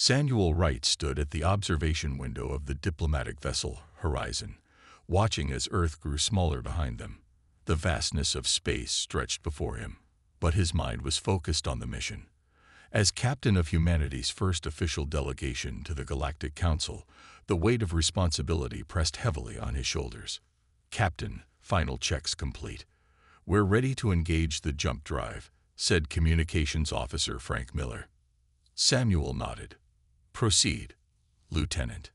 Samuel Wright stood at the observation window of the diplomatic vessel Horizon, watching as Earth grew smaller behind them. The vastness of space stretched before him, but his mind was focused on the mission. As captain of humanity's first official delegation to the Galactic Council, the weight of responsibility pressed heavily on his shoulders. "Captain, final checks complete. We're ready to engage the jump drive," said Communications Officer Frank Miller. Samuel nodded. "Proceed, Lieutenant."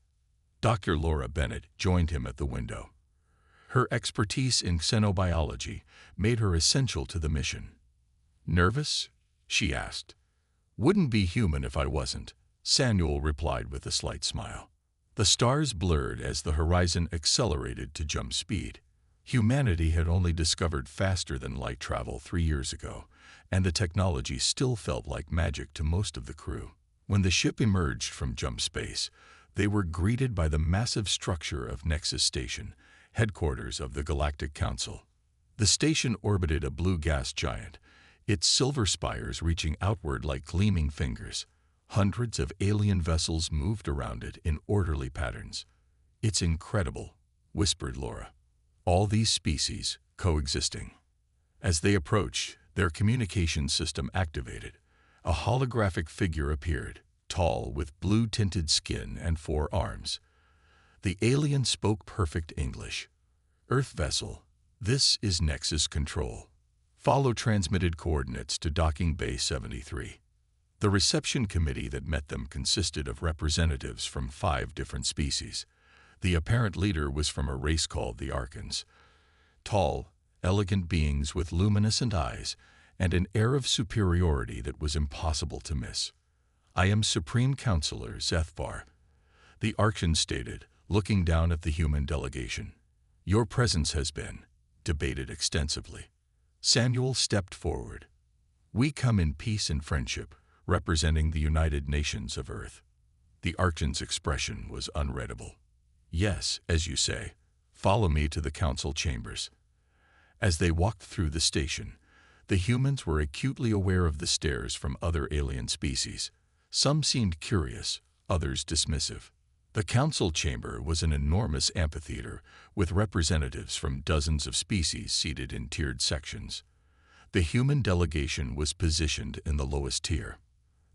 Dr. Laura Bennett joined him at the window. Her expertise in xenobiology made her essential to the mission. "Nervous?" she asked. "Wouldn't be human if I wasn't," Samuel replied with a slight smile. The stars blurred as the horizon accelerated to jump speed. Humanity had only discovered faster-than-light travel 3 years ago, and the technology still felt like magic to most of the crew. When the ship emerged from jump space, they were greeted by the massive structure of Nexus Station, headquarters of the Galactic Council. The station orbited a blue gas giant, its silver spires reaching outward like gleaming fingers. Hundreds of alien vessels moved around it in orderly patterns. "It's incredible," whispered Laura. "All these species coexisting." As they approached, their communication system activated. A holographic figure appeared, tall, with blue-tinted skin and 4 arms. The alien spoke perfect English. "Earth vessel, this is Nexus Control. Follow transmitted coordinates to Docking Bay 73. The reception committee that met them consisted of representatives from 5 different species. The apparent leader was from a race called the Orcs. Tall, elegant beings with luminescent eyes and an air of superiority that was impossible to miss. "I am Supreme Counselor Zethvar," the Orcs stated, looking down at the human delegation. "Your presence has been debated extensively." Samuel stepped forward. "We come in peace and friendship, representing the United Nations of Earth." The Orcs' expression was unreadable. "Yes, as you say. Follow me to the council chambers." As they walked through the station, the humans were acutely aware of the stares from other alien species. Some seemed curious, others dismissive. The council chamber was an enormous amphitheater with representatives from dozens of species seated in tiered sections. The human delegation was positioned in the lowest tier.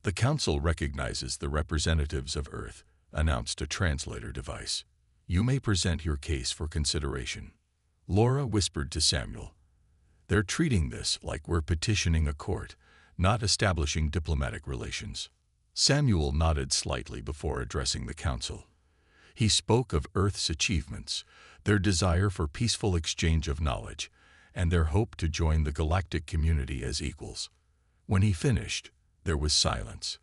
"The council recognizes the representatives of Earth," announced a translator device. "You may present your case for consideration." Laura whispered to Samuel, "They're treating this like we're petitioning a court, not establishing diplomatic relations." Samuel nodded slightly before addressing the council. He spoke of Earth's achievements, their desire for peaceful exchange of knowledge, and their hope to join the galactic community as equals. When he finished, there was silence.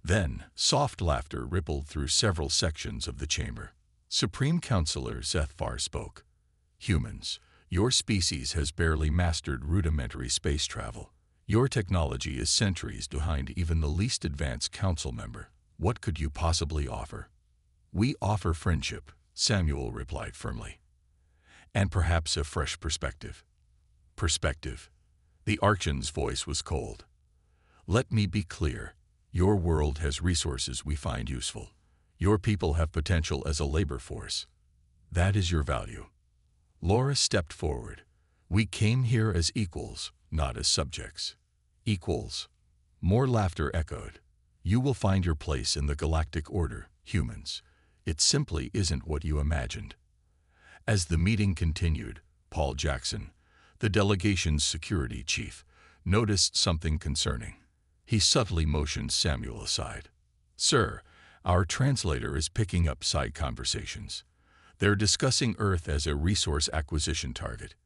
Then, soft laughter rippled through several sections of the chamber. Supreme Counselor Zethvar spoke. "Humans, your species has barely mastered rudimentary space travel. Your technology is centuries behind even the least advanced council member. What could you possibly offer?" "We offer friendship," Samuel replied firmly. "And perhaps a fresh perspective." "Perspective?" The Orc's voice was cold. "Let me be clear. Your world has resources we find useful. Your people have potential as a labor force. That is your value." Laura stepped forward. "We came here as equals, not as subjects." "Equals." More laughter echoed. "You will find your place in the galactic order, humans. It simply isn't what you imagined." As the meeting continued, Paul Jackson, the delegation's security chief, noticed something concerning. He subtly motioned Samuel aside. "Sir, our translator is picking up side conversations. They're discussing Earth as a resource acquisition target.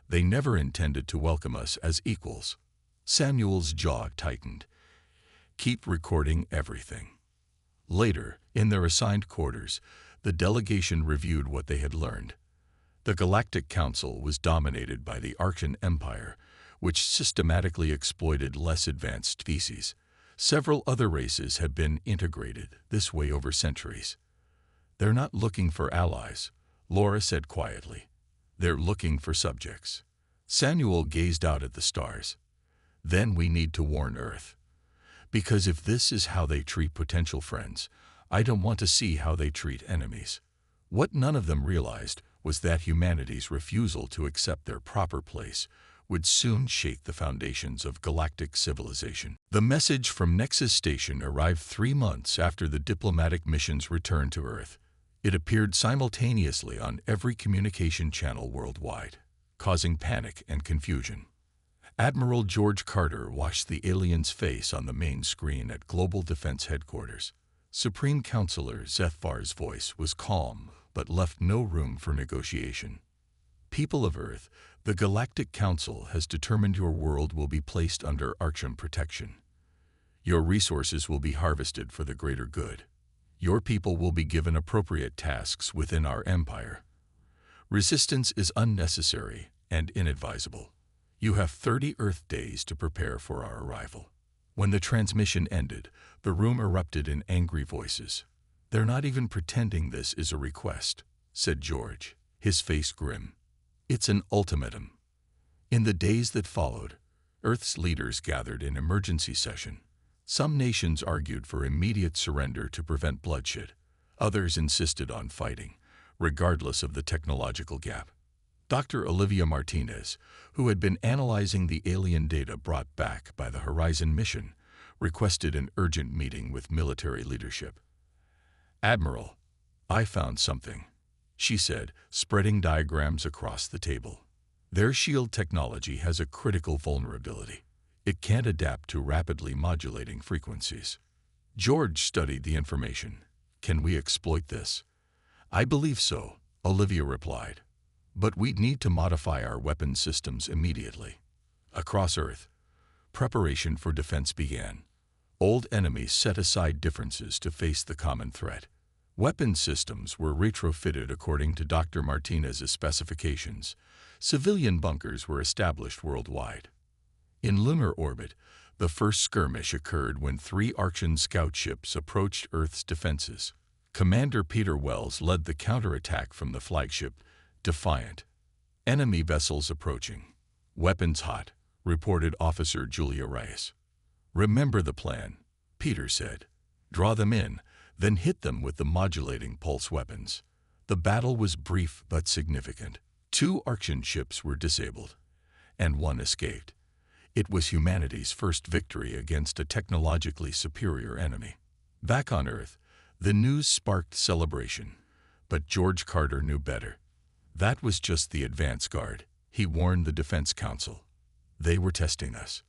They never intended to welcome us as equals." Samuel's jaw tightened. "Keep recording everything." Later, in their assigned quarters, the delegation reviewed what they had learned. The Galactic Council was dominated by the Archean Empire, which systematically exploited less advanced species. Several other races had been integrated this way over centuries. "They're not looking for allies," Laura said quietly. "They're looking for subjects." Samuel gazed out at the stars. "Then we need to warn Earth. Because if this is how they treat potential friends, I don't want to see how they treat enemies. What none of them realized was that humanity's refusal to accept their proper place would soon shake the foundations of galactic civilization. The message from Nexus Station arrived 3 months after the diplomatic mission's return to Earth. It appeared simultaneously on every communication channel worldwide, causing panic and confusion. Admiral George Carter watched the alien's face on the main screen at Global Defense Headquarters. Supreme Counselor Zethvar's voice was calm, but left no room for negotiation. People of Earth, the Galactic Council has determined your world will be placed under Archean protection. Your resources will be harvested for the greater good. Your people will be given appropriate tasks within our empire. Resistance is unnecessary and inadvisable. You have 30 Earth days to prepare for our arrival. When the transmission ended, the room erupted in angry voices. They're not even pretending this is a request, said George, his face grim. It's an ultimatum. In the days that followed, Earth's leaders gathered in emergency session. Some nations argued for immediate surrender to prevent bloodshed. Others insisted on fighting, regardless of the technological gap. Dr. Olivia Martinez, who had been analyzing the alien data brought back by the Horizon mission, requested an urgent meeting with military leadership. Admiral, I found something, she said, spreading diagrams across the table. Their shield technology has a critical vulnerability. It can't adapt to rapidly modulating frequencies. George studied the information. Can we exploit this? I believe so, Olivia replied. But we need to modify our weapon systems immediately. Across Earth, preparation for defense began. Old enemies set aside differences to face the common threat. Weapon systems were retrofitted according to Dr. Martinez's specifications. Civilian bunkers were established worldwide. In lunar orbit, the first skirmish occurred when 3 Archean scout ships approached Earth's defenses. Commander Peter Wells led the counterattack from the flagship, Defiant. Enemy vessels approaching. Weapons hot, reported Officer Julia Reyes. Remember the plan, Peter said. Draw them in, then hit them with the modulating pulse weapons. The battle was brief but significant. 2 Archean ships were disabled, and 1 escaped. It was humanity's first victory against a technologically superior enemy. Back on Earth, the news sparked celebration, but George Carter knew better. That was just the advance guard, he warned the Defense Council. They were testing us.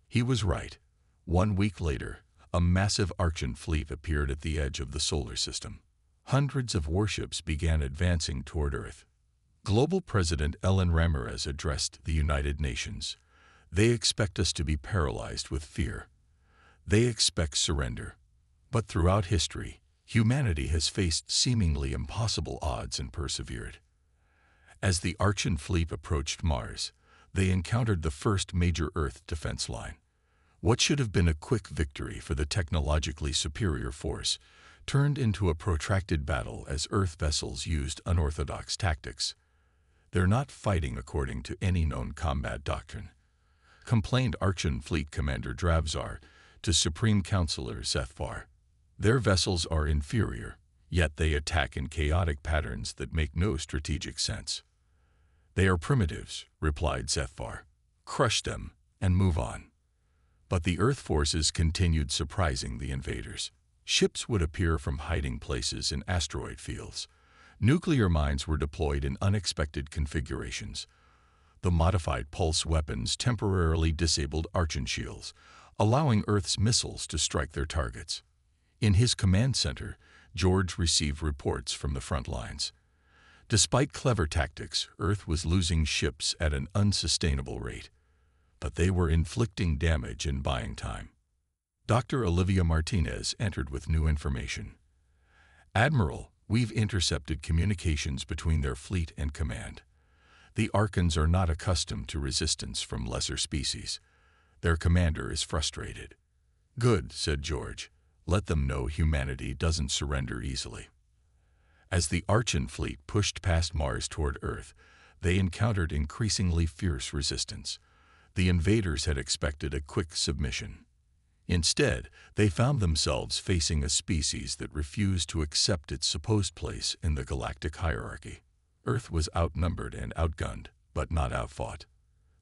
He was right. 1 week later, a massive Archean fleet appeared at the edge of the solar system. Hundreds of warships began advancing toward Earth. Global President Ellen Ramirez addressed the United Nations. They expect us to be paralyzed with fear. They expect surrender. But throughout history, humanity has faced seemingly impossible odds and persevered. As the Archean fleet approached Mars, they encountered the first major Earth defense line. What should have been a quick victory for the technologically superior force turned into a protracted battle as Earth vessels used unorthodox tactics. They're not fighting according to any known combat doctrine, complained Archean Fleet Commander Dravzar to Supreme Counselor Zethvar. Their vessels are inferior, yet they attack in chaotic patterns that make no strategic sense. They are primitives, replied Zethvar. Crush them and move on. But the Earth forces continued surprising the invaders. Ships would appear from hiding places in asteroid fields. Nuclear mines were deployed in unexpected configurations. The modified pulse weapons temporarily disabled Archean shields, allowing Earth's missiles to strike their targets. In his command center, George received reports from the front lines. Despite clever tactics, Earth was losing ships at an unsustainable rate, but they were inflicting damage and buying time. Dr. Olivia Martinez entered with new information. Admiral, we've intercepted communications between their fleet and command. The Archons are not accustomed to resistance from lesser species. Their commander is frustrated. Good, said George. Let them know humanity doesn't surrender easily. As the Archean fleet pushed past Mars toward Earth, they encountered increasingly fierce resistance. The invaders had expected a quick submission. Instead, they found themselves facing a species that refused to accept its supposed place in the galactic hierarchy. Earth was outnumbered and outgunned, but not outfought.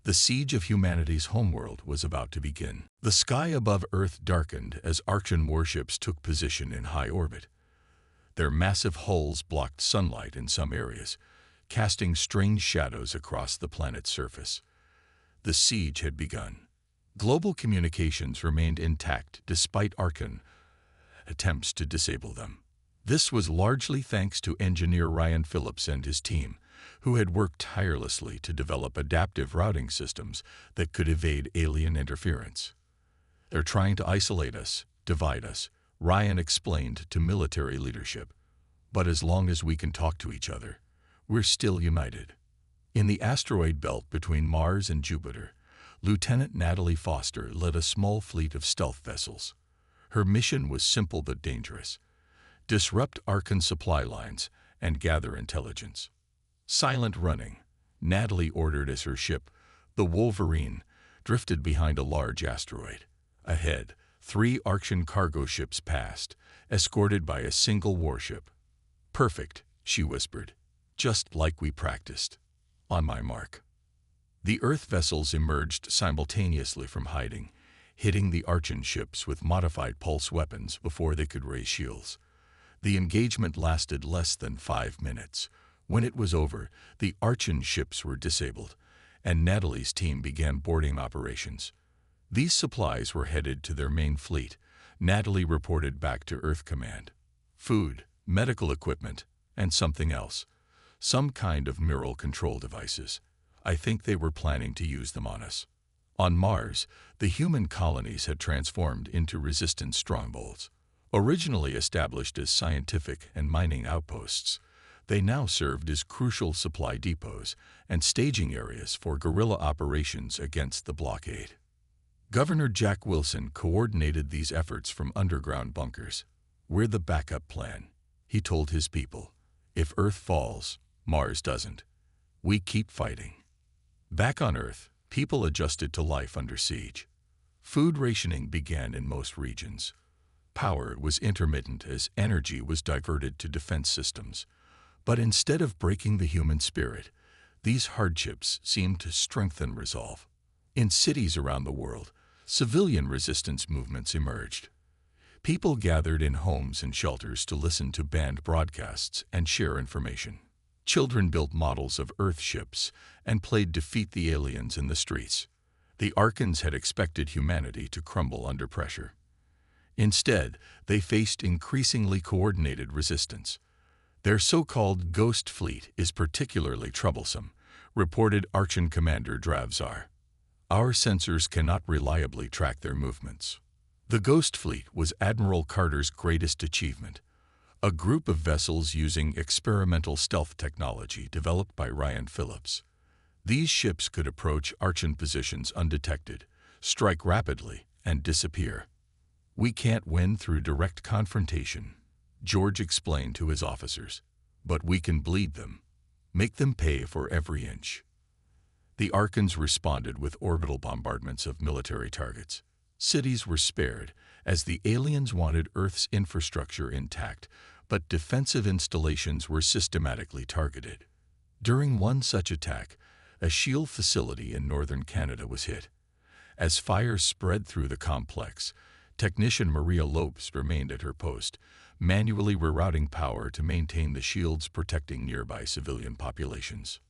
The siege of humanity's homeworld was about to begin. The sky above Earth darkened as Archean warships took position in high orbit. Their massive hulls blocked sunlight in some areas, casting strange shadows across the planet's surface. The siege had begun. Global communications remained intact despite Archean attempts to disable them. This was largely thanks to engineer Ryan Phillips and his team, who had worked tirelessly to develop adaptive routing systems that could evade alien interference. "They're trying to isolate us, divide us," Ryan explained to military leadership. "But as long as we can talk to each other, we're still united." In the asteroid belt between Mars and Jupiter, Lieutenant Natalie Foster led a small fleet of stealth vessels. Her mission was simple but dangerous: disrupt Archean supply lines and gather intelligence. Silent running, Natalie ordered as her ship, the Wolverine, drifted behind a large asteroid. Ahead, 3 Archean cargo ships passed, escorted by a single warship. "Perfect," she whispered. "Just like we practiced." "On my mark." The Earth vessels emerged simultaneously from hiding, hitting the Archean ships with modified pulse weapons before they could raise shields. The engagement lasted less than 5 minutes. When it was over, the Archean ships were disabled, and Natalie's team began boarding operations. These supplies were headed to their main fleet. Natalie reported back to Earth Command. Food, medical equipment, and something else. Some kind of neural control devices. I think they were planning to use them on us. On Mars, the human colonies had transformed into resistance strongholds. Originally established as scientific and mining outposts, they now served as crucial supply depots and staging areas for guerrilla operations against the blockade. Governor Jack Wilson coordinated these efforts from underground bunkers. "We're the backup plan," he told his people. "If Earth falls, Mars doesn't. We keep fighting." Back on Earth, people adjusted to life under siege. Food rationing began in most regions. Power was intermittent as energy was diverted to defense systems. But instead of breaking the human spirit, these hardships seemed to strengthen resolve. In cities around the world, civilian resistance movements emerged. People gathered in homes and shelters to listen to banned broadcasts and share information. Children built models of Earth ships and played Defeat the Aliens in the streets. The Archeans had expected humanity to crumble under pressure. Instead, they faced increasingly coordinated resistance. "Their so-called Ghost Fleet is particularly troublesome," reported Archean Commander Dravzar. "Our sensors cannot reliably track their movements." The Ghost Fleet was Admiral Carter's greatest achievement, a group of vessels using experimental stealth technology developed by Ryan Phillips. These ships could approach Archean positions undetected, strike rapidly, and disappear. "We can't win through direct confrontation," George explained to his officers, "but we can bleed them, make them pay for every inch." The Archeans responded with orbital bombardments of military targets. Cities were spared, as the aliens wanted Earth's infrastructure intact, but defensive installations were systematically targeted. During one such attack, a shield facility in northern Canada was hit. As fire spread through the complex, technician Maria Lopes remained at her post, manually rerouting power to maintain the shields protecting nearby civilian populations.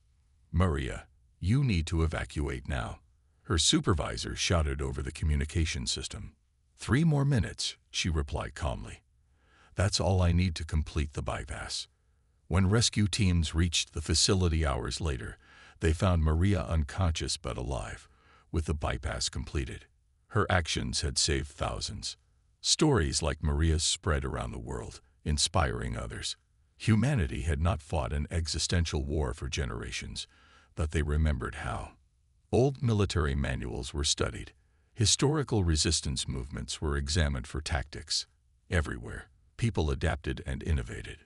"Maria, you need to evacuate now," her supervisor shouted over the communication system. "3 more minutes," she replied calmly. "That's all I need to complete the bypass." When rescue teams reached the facility hours later, they found Maria unconscious but alive, with the bypass completed. Her actions had saved thousands. Stories like Maria's spread around the world, inspiring others. Humanity had not fought an existential war for generations, but they remembered how. Old military manuals were studied. Historical resistance movements were examined for tactics. Everywhere, people adapted and innovated.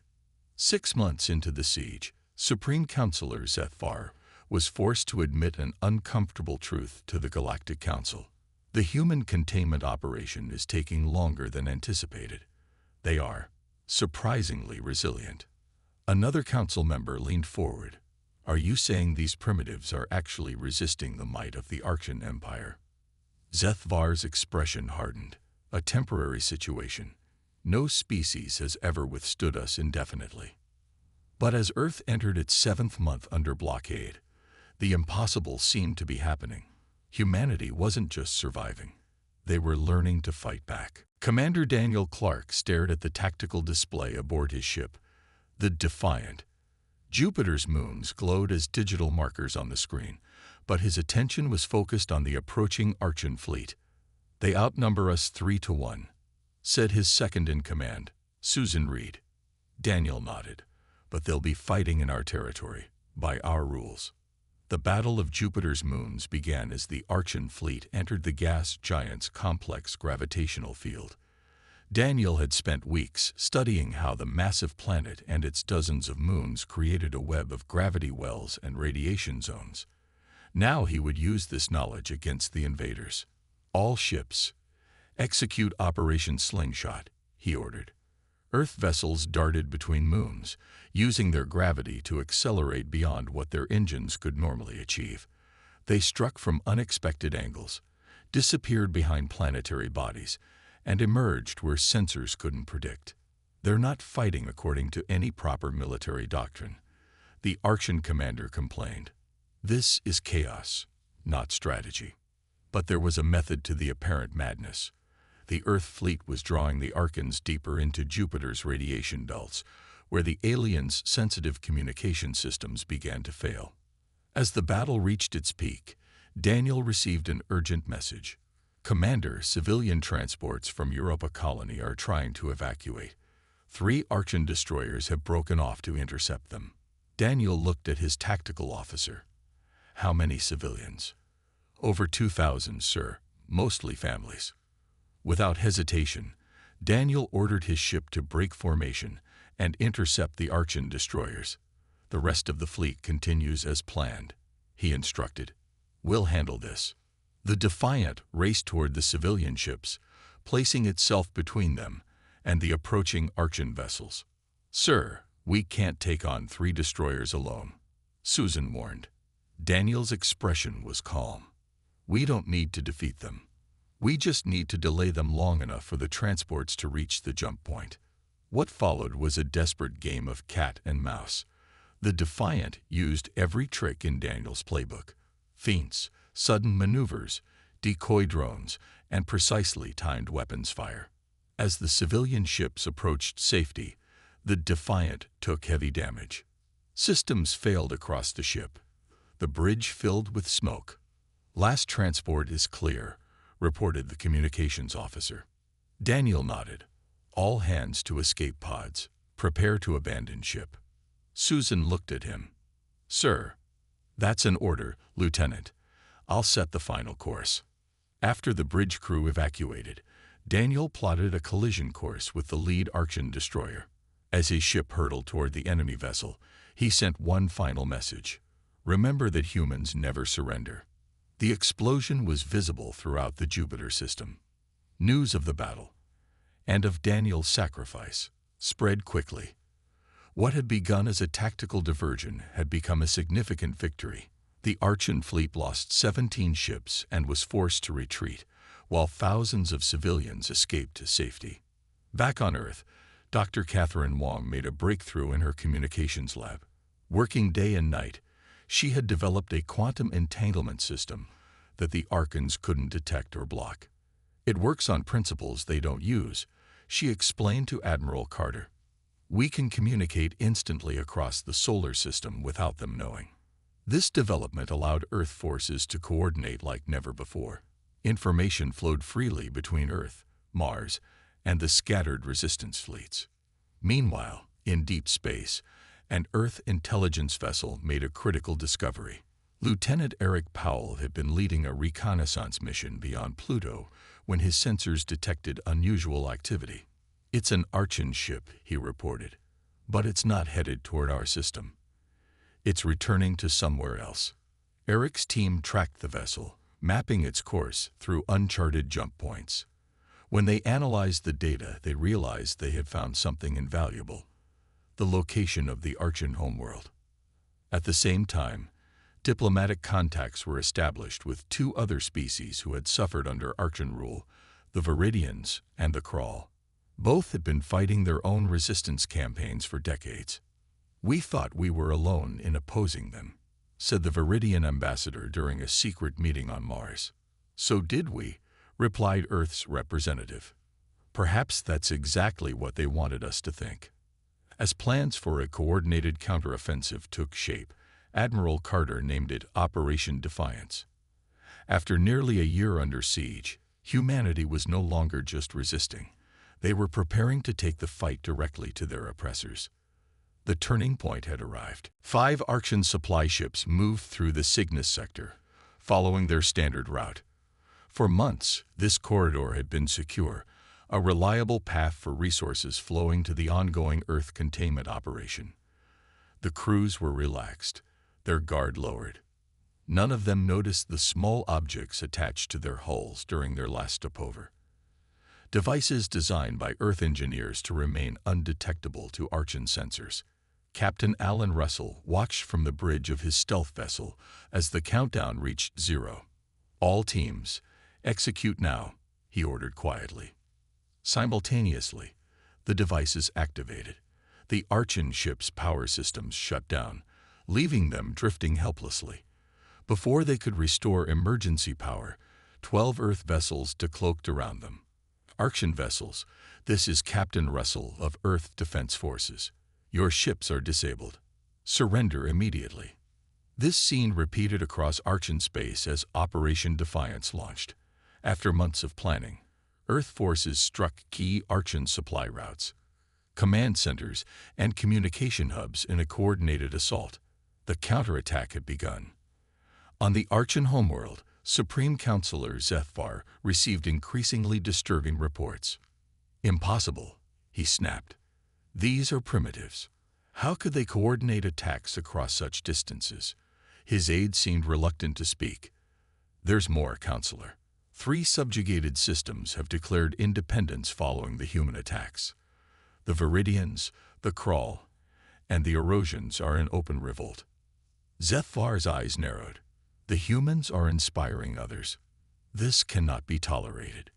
6 months into the siege, Supreme Counselor Zethvar was forced to admit an uncomfortable truth to the Galactic Council. The human containment operation is taking longer than anticipated. They are surprisingly resilient. Another council member leaned forward. Are you saying these primitives are actually resisting the might of the Archean Empire? Zethvar's expression hardened. A temporary situation. No species has ever withstood us indefinitely. But as Earth entered its 7th month under blockade, the impossible seemed to be happening. Humanity wasn't just surviving. They were learning to fight back. Commander Daniel Clark stared at the tactical display aboard his ship, the Defiant. Jupiter's moons glowed as digital markers on the screen, but his attention was focused on the approaching Archean fleet. They outnumber us 3-1, said his second-in-command, Susan Reed. Daniel nodded. But they'll be fighting in our territory, by our rules. The Battle of Jupiter's moons began as the Archean fleet entered the gas giant's complex gravitational field. Daniel had spent weeks studying how the massive planet and its dozens of moons created a web of gravity wells and radiation zones. Now he would use this knowledge against the invaders. All ships, execute Operation Slingshot, he ordered. Earth vessels darted between moons, using their gravity to accelerate beyond what their engines could normally achieve. They struck from unexpected angles, disappeared behind planetary bodies, and emerged where sensors couldn't predict. They're not fighting according to any proper military doctrine, the Archean commander complained. This is chaos, not strategy. But there was a method to the apparent madness. The Earth fleet was drawing the Archons deeper into Jupiter's radiation belts, where the aliens' sensitive communication systems began to fail. As the battle reached its peak, Daniel received an urgent message. Commander, civilian transports from Europa Colony are trying to evacuate. 3 Archean destroyers have broken off to intercept them. Daniel looked at his tactical officer. How many civilians? Over 2,000, sir, mostly families. Without hesitation, Daniel ordered his ship to break formation and intercept the Archean destroyers. The rest of the fleet continues as planned, he instructed. We'll handle this. The Defiant raced toward the civilian ships, placing itself between them and the approaching Archean vessels. Sir, we can't take on 3 destroyers alone, Susan warned. Daniel's expression was calm. We don't need to defeat them. We just need to delay them long enough for the transports to reach the jump point. What followed was a desperate game of cat and mouse. The Defiant used every trick in Daniel's playbook. Feints, sudden maneuvers, decoy drones, and precisely timed weapons fire. As the civilian ships approached safety, the Defiant took heavy damage. Systems failed across the ship. The bridge filled with smoke. Last transport is clear, reported the communications officer. Daniel nodded. All hands to escape pods. Prepare to abandon ship. Susan looked at him. Sir, that's an order, Lieutenant. I'll set the final course. After the bridge crew evacuated, Daniel plotted a collision course with the lead Archean destroyer. As his ship hurtled toward the enemy vessel, he sent one final message. Remember that humans never surrender. The explosion was visible throughout the Jupiter system. News of the battle, and of Daniel's sacrifice, spread quickly. What had begun as a tactical diversion had become a significant victory. The Archean fleet lost 17 ships and was forced to retreat, while thousands of civilians escaped to safety. Back on Earth, Dr. Catherine Wong made a breakthrough in her communications lab. Working day and night, she had developed a quantum entanglement system that the Archons couldn't detect or block. It works on principles they don't use, she explained to Admiral Carter. We can communicate instantly across the solar system without them knowing. This development allowed Earth forces to coordinate like never before. Information flowed freely between Earth, Mars, and the scattered resistance fleets. Meanwhile, in deep space, an Earth intelligence vessel made a critical discovery. Lieutenant Eric Powell had been leading a reconnaissance mission beyond Pluto when his sensors detected unusual activity. It's an Archean ship, he reported, but it's not headed toward our system. It's returning to somewhere else. Eric's team tracked the vessel, mapping its course through uncharted jump points. When they analyzed the data, they realized they had found something invaluable: the location of the Archean homeworld. At the same time, diplomatic contacts were established with two other species who had suffered under Archean rule, the Viridians and the Crawl. Both had been fighting their own resistance campaigns for decades. "We thought we were alone in opposing them," said the Viridian ambassador during a secret meeting on Mars. "So did we," replied Earth's representative. "Perhaps that's exactly what they wanted us to think." As plans for a coordinated counteroffensive took shape, Admiral Carter named it Operation Defiance. After nearly a year under siege, humanity was no longer just resisting. They were preparing to take the fight directly to their oppressors. The turning point had arrived. 5 Archean supply ships moved through the Cygnus sector, following their standard route. For months, this corridor had been secure, a reliable path for resources flowing to the ongoing Earth containment operation. The crews were relaxed, their guard lowered. None of them noticed the small objects attached to their hulls during their last stopover. Devices designed by Earth engineers to remain undetectable to Archean sensors. Captain Alan Russell watched from the bridge of his stealth vessel as the countdown reached 0. "All teams, execute now," he ordered quietly. Simultaneously, the devices activated. The Archean ship's power systems shut down, leaving them drifting helplessly. Before they could restore emergency power, 12 Earth vessels decloaked around them. "Archean vessels, this is Captain Russell of Earth Defense Forces. Your ships are disabled. Surrender immediately." This scene repeated across Archean space as Operation Defiance launched. After months of planning, Earth forces struck key Archean supply routes, command centers, and communication hubs in a coordinated assault. The counterattack had begun. On the Archean homeworld, Supreme Counselor Zethvar received increasingly disturbing reports. "Impossible," he snapped. "These are primitives. How could they coordinate attacks across such distances?" His aide seemed reluctant to speak. "There's more, Counselor. 3 subjugated systems have declared independence following the human attacks. The Viridians, the Crawl, and the Erosians are in open revolt." Zethvar's eyes narrowed. "The humans are inspiring others. This cannot be tolerated."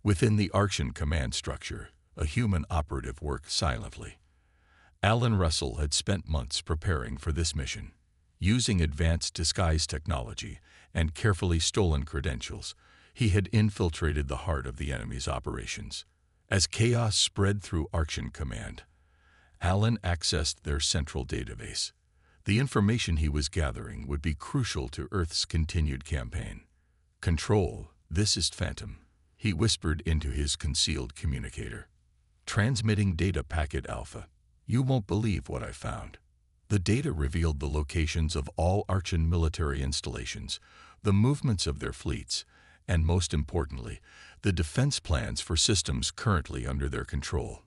Within the Archean command structure, a human operative worked silently. Alan Russell had spent months preparing for this mission. Using advanced disguise technology and carefully stolen credentials, he had infiltrated the heart of the enemy's operations. As chaos spread through Archean command, Alan accessed their central database. The information he was gathering would be crucial to Earth's continued campaign. "Control, this is Phantom," he whispered into his concealed communicator. "Transmitting data packet Alpha. You won't believe what I found." The data revealed the locations of all Archean military installations, the movements of their fleets, and most importantly, the defense plans for systems currently under their control.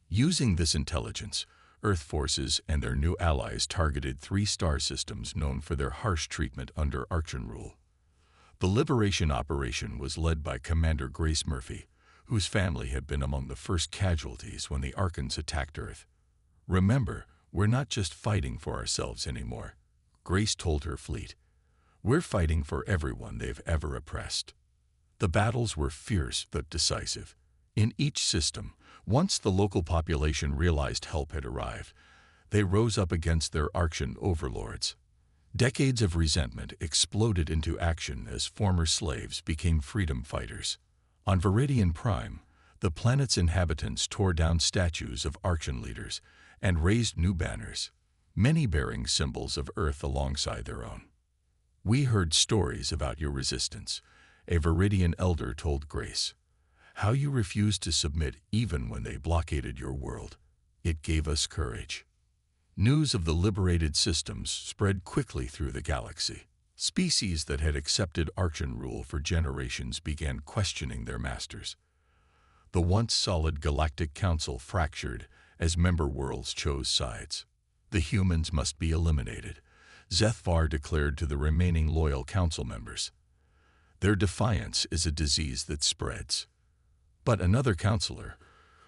Using this intelligence, Earth forces and their new allies targeted 3 star systems known for their harsh treatment under Archean rule. The liberation operation was led by Commander Grace Murphy, whose family had been among the first casualties when the Archons attacked Earth. "Remember, we're not just fighting for ourselves anymore," Grace told her fleet. "We're fighting for everyone they've ever oppressed." The battles were fierce but decisive. In each system, once the local population realized help had arrived, they rose up against their Archean overlords. Decades of resentment exploded into action as former slaves became freedom fighters. On Viridian Prime, the planet's inhabitants tore down statues of Archean leaders and raised new banners, many bearing symbols of Earth alongside their own. "We heard stories about your resistance," a Viridian elder told Grace. "How you refused to submit even when they blockaded your world. It gave us courage." News of the liberated systems spread quickly through the galaxy. Species that had accepted Archean rule for generations began questioning their masters. The once solid Galactic Council fractured as member worlds chose sides. "The humans must be eliminated," Zethvar declared to the remaining loyal council members. Their defiance is a disease that spreads. But another counselor,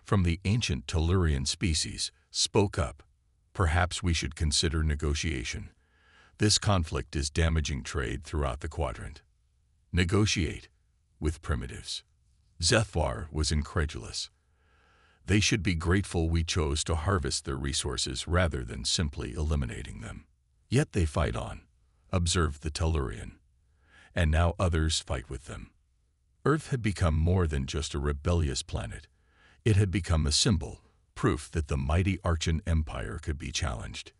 from the ancient Tellurian species, spoke up. Perhaps we should consider negotiation. This conflict is damaging trade throughout the quadrant. Negotiate with primitives. Zethvar was incredulous. They should be grateful we chose to harvest their resources rather than simply eliminating them. Yet they fight on, observed the Tellurian. And now others fight with them. Earth had become more than just a rebellious planet. It had become a symbol, proof that the mighty Archean Empire could be challenged.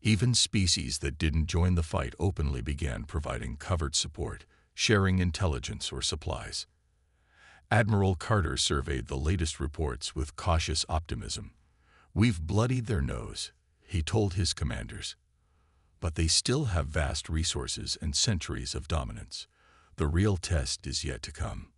Even species that didn't join the fight openly began providing covert support, sharing intelligence or supplies. Admiral Carter surveyed the latest reports with cautious optimism. "We've bloodied their nose," he told his commanders. "But they still have vast resources and centuries of dominance. The real test is yet to come."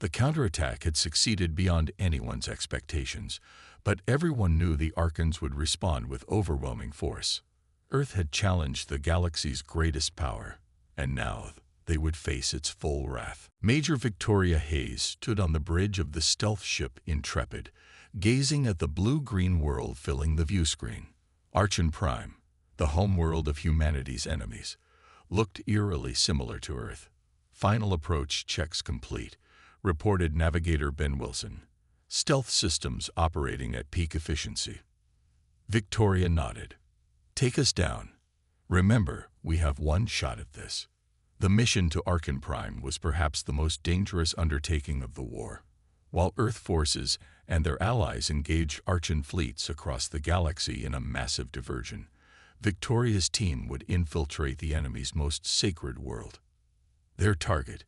The counterattack had succeeded beyond anyone's expectations, but everyone knew the Archons would respond with overwhelming force. Earth had challenged the galaxy's greatest power, and now they would face its full wrath. Major Victoria Hayes stood on the bridge of the stealth ship Intrepid, gazing at the blue-green world filling the view screen. Archean Prime, the homeworld of humanity's enemies, looked eerily similar to Earth. "Final approach checks complete," reported Navigator Ben Wilson. "Stealth systems operating at peak efficiency." Victoria nodded. "Take us down. Remember, we have one shot at this." The mission to Archean Prime was perhaps the most dangerous undertaking of the war. While Earth forces and their allies engaged Archean fleets across the galaxy in a massive diversion, Victoria's team would infiltrate the enemy's most sacred world. Their target,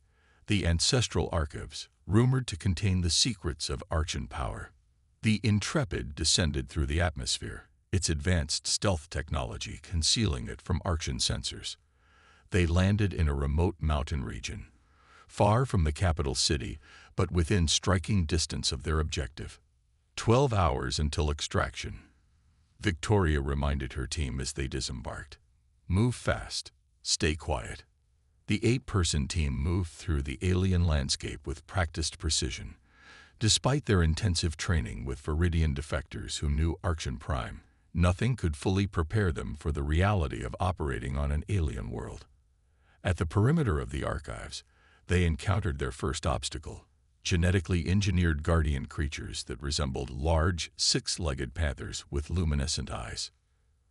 the ancestral archives, rumored to contain the secrets of Archean power. The Intrepid descended through the atmosphere, its advanced stealth technology concealing it from Archean sensors. They landed in a remote mountain region, far from the capital city, but within striking distance of their objective. 12 hours until extraction. Victoria reminded her team as they disembarked. "Move fast. Stay quiet." The 8-person team moved through the alien landscape with practiced precision. Despite their intensive training with Viridian defectors who knew Archean Prime, nothing could fully prepare them for the reality of operating on an alien world. At the perimeter of the archives, they encountered their first obstacle: genetically engineered guardian creatures that resembled large, 6-legged panthers with luminescent eyes.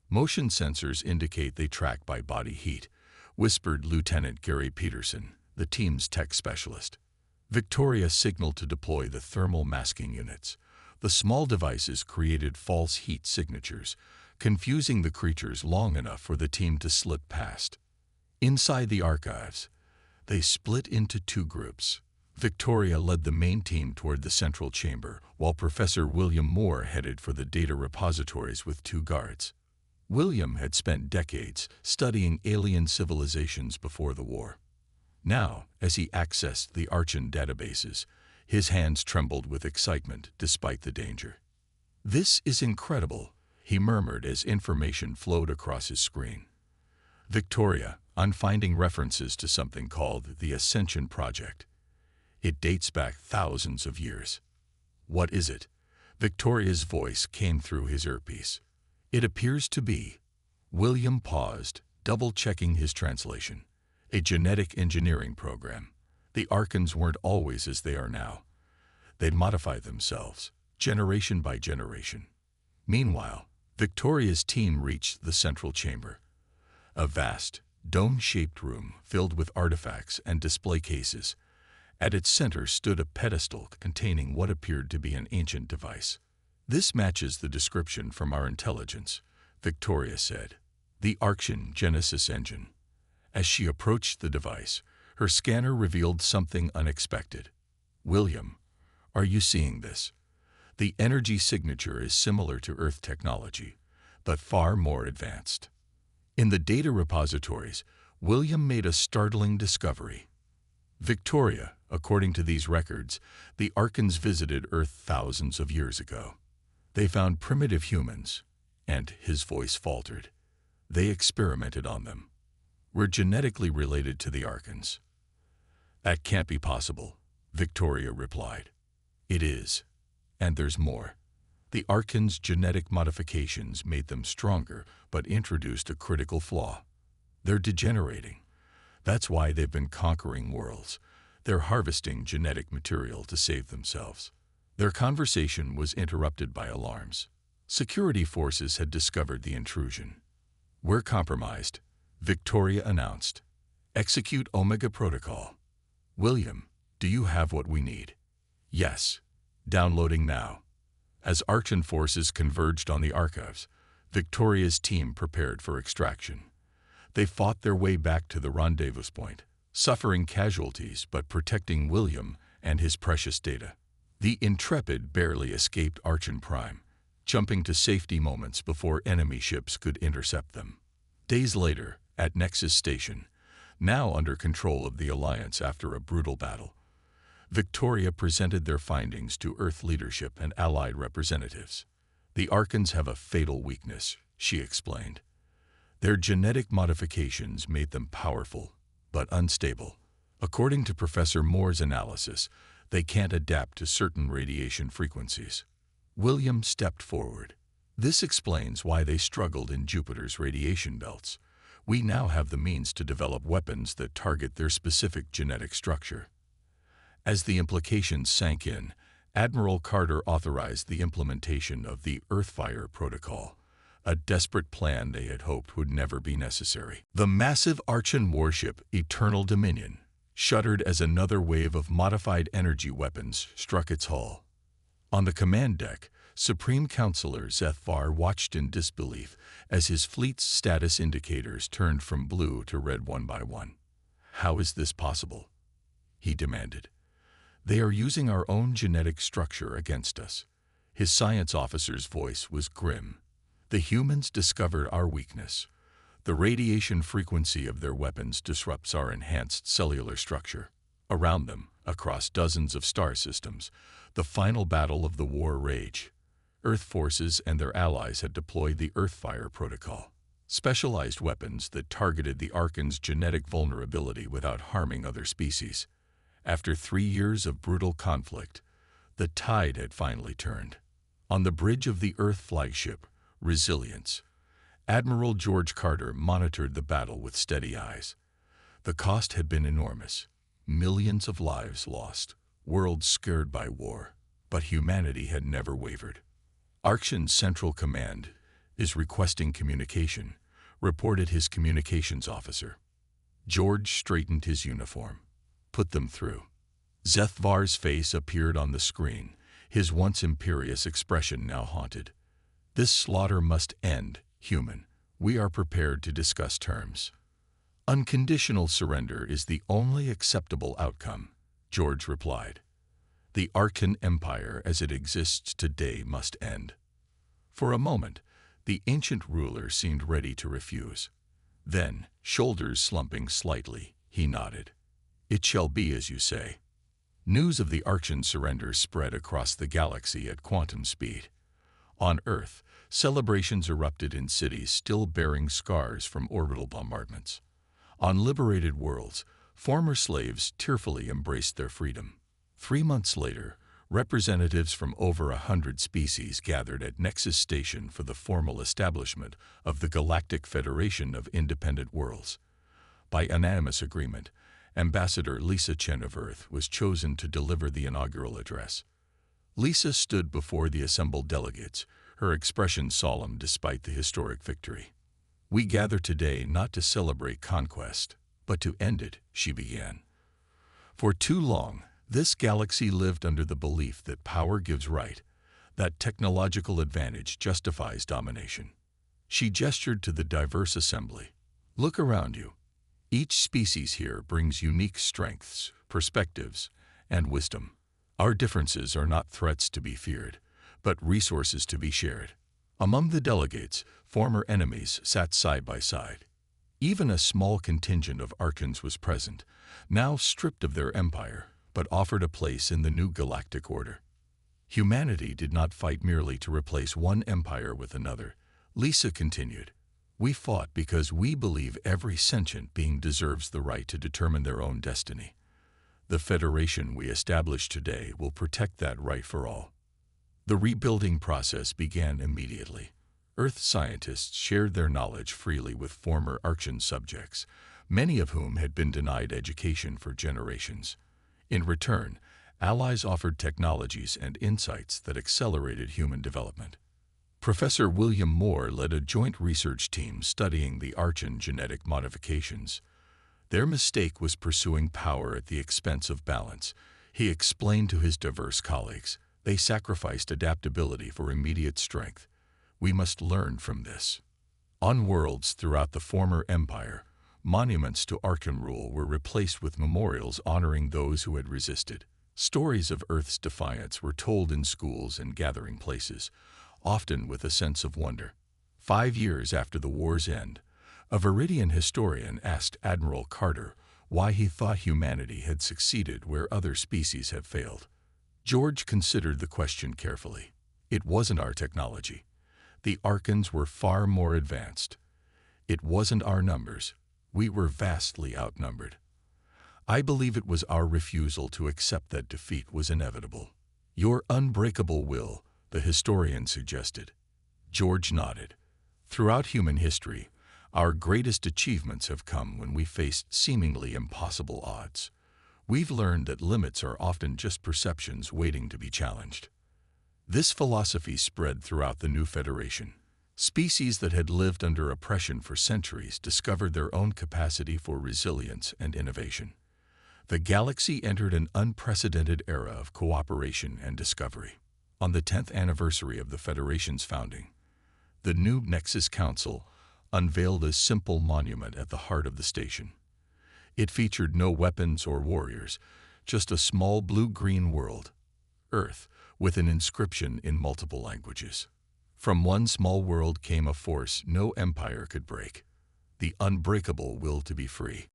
"Motion sensors indicate they track by body heat," whispered Lieutenant Gary Peterson, the team's tech specialist. Victoria signaled to deploy the thermal masking units. The small devices created false heat signatures, confusing the creatures long enough for the team to slip past. Inside the archives, they split into 2 groups. Victoria led the main team toward the central chamber, while Professor William Moore headed for the data repositories with 2 guards. William had spent decades studying alien civilizations before the war. Now, as he accessed the Archean databases, his hands trembled with excitement despite the danger. "This is incredible," he murmured as information flowed across his screen. Victoria, on finding references to something called the Ascension Project. "It dates back thousands of years." "What is it?" Victoria's voice came through his earpiece. "It appears to be." William paused, double-checking his translation. "A genetic engineering program. The Archons weren't always as they are now. They'd modified themselves, generation by generation." Meanwhile, Victoria's team reached the central chamber. A vast, dome-shaped room filled with artifacts and display cases. At its center stood a pedestal containing what appeared to be an ancient device. "This matches the description from our intelligence," Victoria said. "The Archean Genesis engine." As she approached the device, her scanner revealed something unexpected. "William, are you seeing this? The energy signature is similar to Earth technology, but far more advanced." In the data repositories, William made a startling discovery. "Victoria, according to these records, the Archons visited Earth thousands of years ago. They found primitive humans, and," his voice faltered, "they experimented on them. We're genetically related to the Archons." That can't be possible, Victoria replied. It is. And there's more. The Archons' genetic modifications made them stronger, but introduced a critical flaw. They're degenerating. That's why they've been conquering worlds. They're harvesting genetic material to save themselves. Their conversation was interrupted by alarms. Security forces had discovered the intrusion. We're compromised, Victoria announced. Execute Omega Protocol. William, do you have what we need? Yes. Downloading now. As Archon forces converged on the archives, Victoria's team prepared for extraction. They fought their way back to the rendezvous point, suffering casualties but protecting William and his precious data. The Intrepid barely escaped Archon Prime, jumping to safety moments before enemy ships could intercept them. Days later, at Nexus Station, now under control of the Alliance after a brutal battle, Victoria presented their findings to Earth leadership and Allied representatives. The Archons have a fatal weakness, she explained. Their genetic modifications made them powerful, but unstable. According to Professor Moore's analysis, they can't adapt to certain radiation frequencies. William stepped forward. This explains why they struggled in Jupiter's radiation belts. We now have the means to develop weapons that target their specific genetic structure. As the implications sank in, Admiral Carter authorized the implementation of the Earthfire Protocol, a desperate plan they had hoped would never be necessary. The massive Archon warship Eternal Dominion shuddered as another wave of modified energy weapons struck its hull. On the command deck, Supreme Counselor Zethvar watched in disbelief as his fleet's status indicators turned from blue to red one by one. "How is this possible?" he demanded. "They are using our own genetic structure against us." His science officer's voice was grim. "The humans discovered our weakness. The radiation frequency of their weapons disrupts our enhanced cellular structure. Around them, across dozens of star systems, the final battle of the war rage. Earth forces and their allies had deployed the Earthfire Protocol, specialized weapons that targeted the Archon's genetic vulnerability without harming other species. After 3 years of brutal conflict, the tide had finally turned. On the bridge of the Earth flagship, Resilience, Admiral George Carter monitored the battle with steady eyes. The cost had been enormous. Millions of lives lost, worlds scared by war, but humanity had never wavered. Archon's Central Command is requesting communication, reported his communications officer. George straightened his uniform. "Put them through." Zethvar's face appeared on the screen, his once imperious expression now haunted. "This slaughter must end, human. We are prepared to discuss terms." "Unconditional surrender is the only acceptable outcome," George replied. "The Archon Empire as it exists today must end." For a moment, the ancient ruler seemed ready to refuse. Then, shoulders slumping slightly, he nodded. "It shall be as you say." News of the Archon surrender spread across the galaxy at quantum speed. On Earth, celebrations erupted in cities still bearing scars from orbital bombardments. On liberated worlds, former slaves tearfully embraced their freedom. 3 months later, representatives from over 100 species gathered at Nexus Station for the formal establishment of the Galactic Federation of Independent Worlds. By unanimous agreement, Ambassador Lisa Chen of Earth was chosen to deliver the inaugural address. Lisa stood before the assembled delegates, her expression solemn despite the historic victory. "We gather today not to celebrate conquest, but to end it," she began. "For too long, this galaxy lived under the belief that power gives right, that technological advantage justifies domination." She gestured to the diverse assembly. "Look around you. Each species here brings unique strengths, perspectives, and wisdom. Our differences are not threats to be feared, but resources to be shared." Among the delegates, former enemies sat side by side. Even a small contingent of Archons was present, now stripped of their empire, but offered a place in the new galactic order. Humanity did not fight merely to replace one empire with another. Lisa continued. "We fought because we believe every sentient being deserves the right to determine their own destiny. The Federation we establish today will protect that right for all. The rebuilding process began immediately. Earth scientists shared their knowledge freely with former Archean subjects, many of whom had been denied education for generations. In return, allies offered technologies and insights that accelerated human development. Professor William Moore led a joint research team studying the Archean genetic modifications. Their mistake was pursuing power at the expense of balance. He explained to his diverse colleagues, they sacrificed adaptability for immediate strength. We must learn from this. On worlds throughout the former empire, monuments to Archean rule were replaced with memorials honoring those who had resisted. Stories of Earth's defiance were told in schools and gathering places, often with a sense of wonder. 5 years after the war's end, a Viridian historian asked Admiral Carter why he thought humanity had succeeded where other species had failed. George considered the question carefully. It wasn't our technology. The Archons were far more advanced. It wasn't our numbers. We were vastly outnumbered. I believe it was our refusal to accept that defeat was inevitable. Your unbreakable will, the historian suggested. George nodded. Throughout human history, our greatest achievements have come when we faced seemingly impossible odds. We've learned that limits are often just perceptions waiting to be challenged. This philosophy spread throughout the new Federation. Species that had lived under oppression for centuries discovered their own capacity for resilience and innovation. The galaxy entered an unprecedented era of cooperation and discovery. On the 10th anniversary of the Federation's founding, the new Nexus Council unveiled a simple monument at the heart of the station. It featured no weapons or warriors, just a small blue-green world, Earth, with an inscription in multiple languages. From one small world came a force no empire could break, the unbreakable will to be free.